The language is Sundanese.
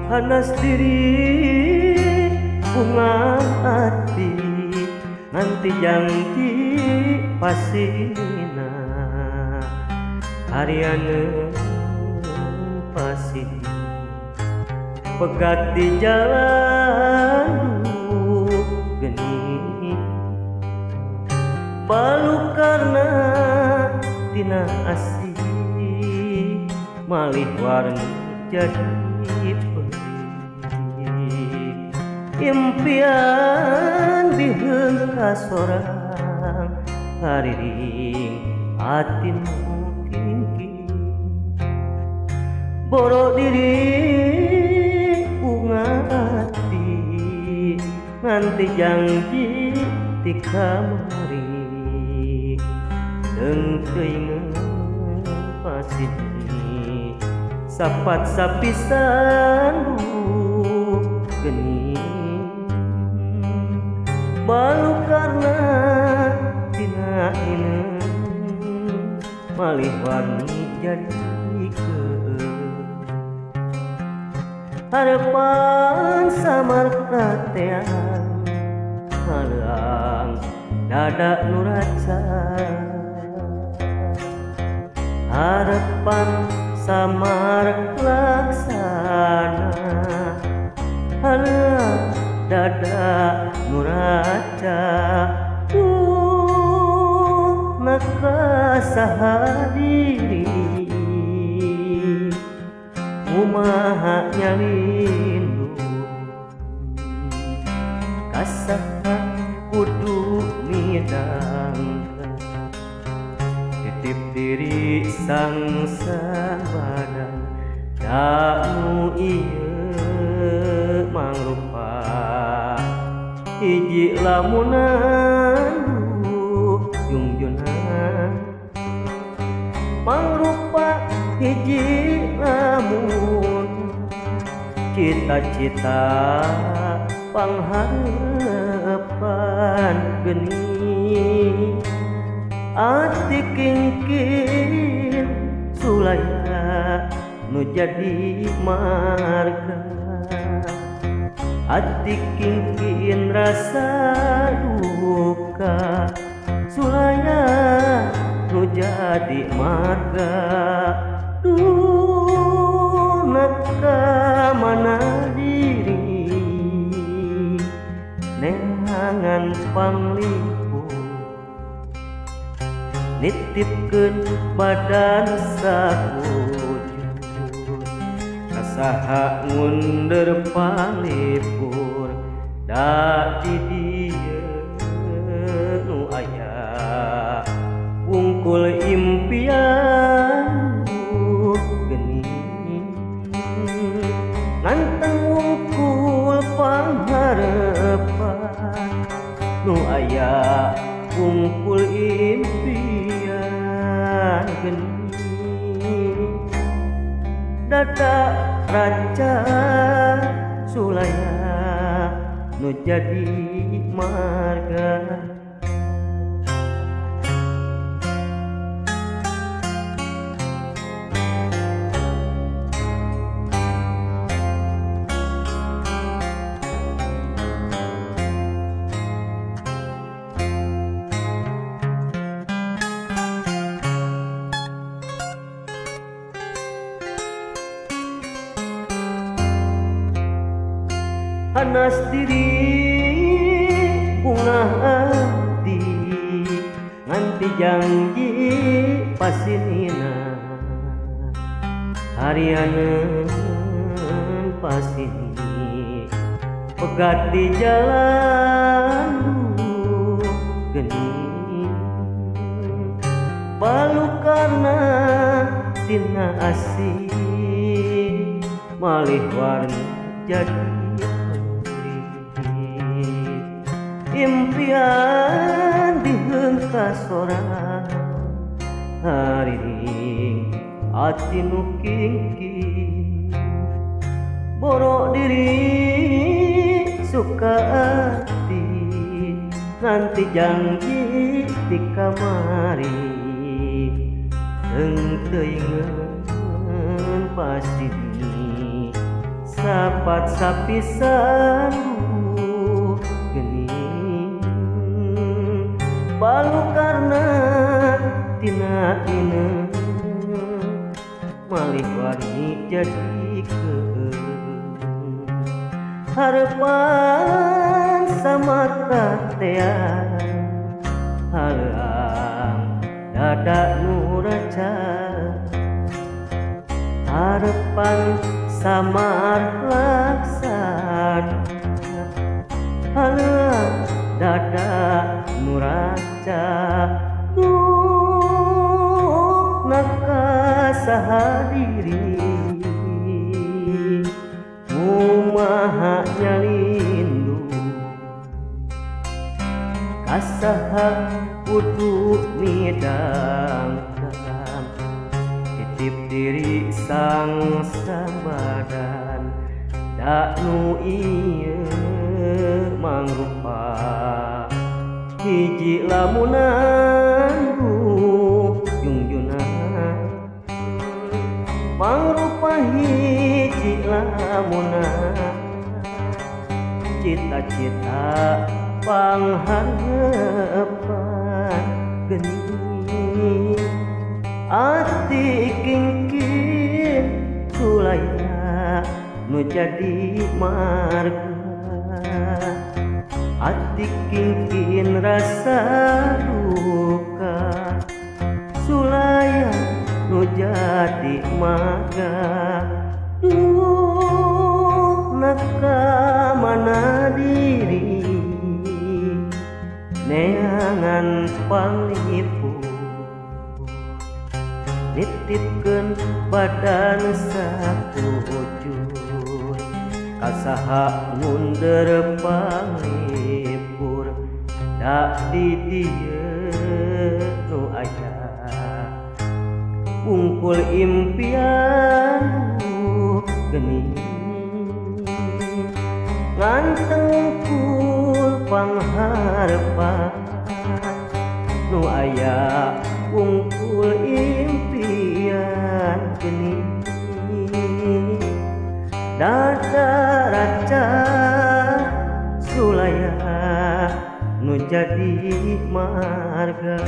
panas diri bunga hati nanti janji pasina hariana pasti pegat di jalan geni balu karena tina asih malih warni jadi impian dihengka sorang hariring hatimu kingking borok diri bunga hati nganti janji ti kamari deung teuing pasti sapat sapisan geni balu karena tina ini malih warni jadi ke harapan samar katean halang dada nuraca harapan samar laksana halang dada nuraca nakasahadiri umaha nyalindu kasaha kudu midangkan titip diri sang badan damu ieu mangrupa hiji lamunan junjunan mangrupa hiji lamun cita-cita pangharapan geni ati kingkin sulaya nu jadi marga ati kingkin rasa duka sulaya nu jadi marga dunaka mana diri neangan panglipu nitipkeun badan sakujur kasaha ngundur palipur da di dieu nu aya wungkul impian geni nganteng wungkul pangharapan nu aya wungkul impian geni dada raja sulaya nu jadi marga panas diri bunga hati nganti janji pasinina hariana pasini pegat di jalan geni balu karena tina asih malih warni jadi impian dihengka sorang hariring ati nu kingking borok diri suka hati nanti janji di kamari deung teuing pasti sapat sapisan geuning balu karena tina ineu malih wani jadikeun harapan samata tean halang dada nu raca harapan samar laksana halang dada nu raca naka sahadiri mumaha nyalindu kasaha kudu midangkan titip diri sang sabadan dak nu ieu mangrupa hiji lamunan junjunan mangrupa hiji lamunan cita-cita pangharepan geuning ati kingkin sulaya nu jadi marga ati kingkin rasa duka sulaya nu jadi marga naka mana diri neangan panglipu nitipkeun badan sakujur kasaha mundur panglipur dak di dieu nu aya ungkul impian geuning nganteng kul pangharepan nu aya ungkul impian geuning dada raca sulaya nu jadi marga.